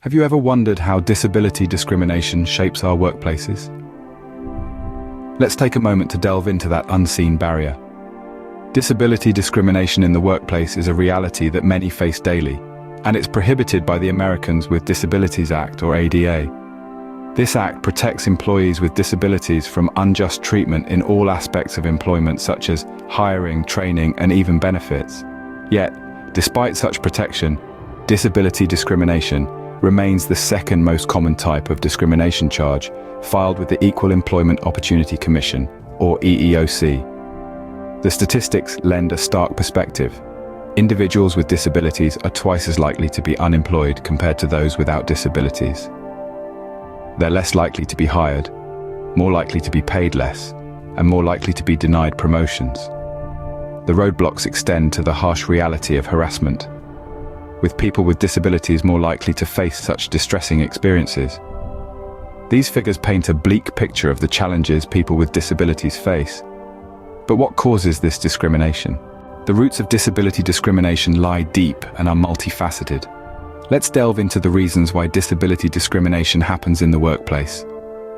Have you ever wondered how disability discrimination shapes our workplaces? Let's take a moment to delve into that unseen barrier. Disability discrimination in the workplace is a reality that many face daily, and it's prohibited by the Americans with Disabilities Act, or ADA. This act protects employees with disabilities from unjust treatment in all aspects of employment, such as hiring, training, and even benefits. Yet, despite such protection, disability discrimination remains the second most common type of discrimination charge filed with the Equal Employment Opportunity Commission, or EEOC. The statistics lend a stark perspective. Individuals with disabilities are twice as likely to be unemployed compared to those without disabilities. They're less likely to be hired, more likely to be paid less, and more likely to be denied promotions. The roadblocks extend to the harsh reality of harassment, with people with disabilities more likely to face such distressing experiences. These figures paint a bleak picture of the challenges people with disabilities face. But what causes this discrimination? The roots of disability discrimination lie deep and are multifaceted. Let's delve into the reasons why disability discrimination happens in the workplace.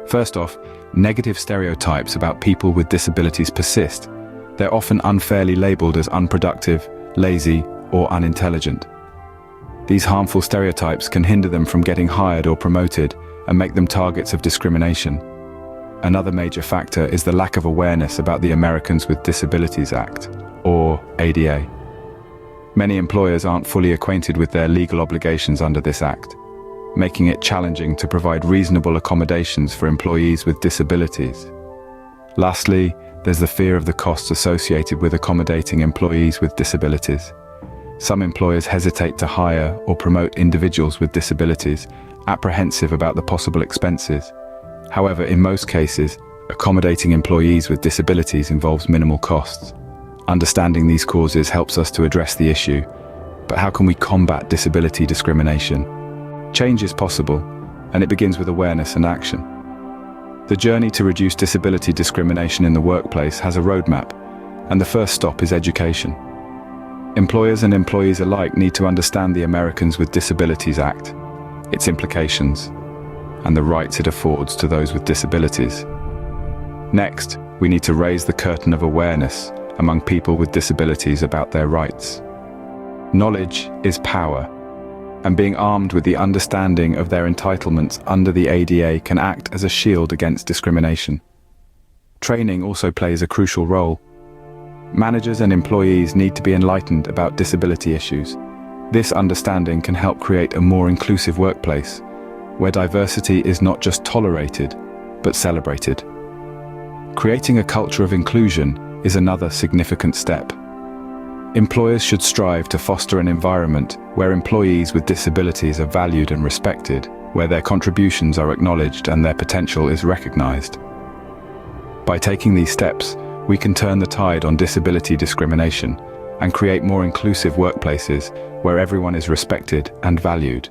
First off, negative stereotypes about people with disabilities persist. They're often unfairly labeled as unproductive, lazy, or unintelligent. These harmful stereotypes can hinder them from getting hired or promoted and make them targets of discrimination. Another major factor is the lack of awareness about the Americans with Disabilities Act, or ADA. Many employers aren't fully acquainted with their legal obligations under this act, making it challenging to provide reasonable accommodations for employees with disabilities. Lastly, there's the fear of the costs associated with accommodating employees with disabilities. Some employers hesitate to hire or promote individuals with disabilities, apprehensive about the possible expenses. However, in most cases, accommodating employees with disabilities involves minimal costs. Understanding these causes helps us to address the issue. But how can we combat disability discrimination? Change is possible, and it begins with awareness and action. The journey to reduce disability discrimination in the workplace has a roadmap, and the first stop is education. Employers and employees alike need to understand the Americans with Disabilities Act, its implications, and the rights it affords to those with disabilities. Next, we need to raise the curtain of awareness among people with disabilities about their rights. Knowledge is power, and being armed with the understanding of their entitlements under the ADA can act as a shield against discrimination. Training also plays a crucial role. Managers and employees need to be enlightened about disability issues. This understanding can help create a more inclusive workplace, where diversity is not just tolerated, but celebrated. Creating a culture of inclusion is another significant step. Employers should strive to foster an environment where employees with disabilities are valued and respected, where their contributions are acknowledged and their potential is recognized. By taking these steps, we can turn the tide on disability discrimination and create more inclusive workplaces where everyone is respected and valued.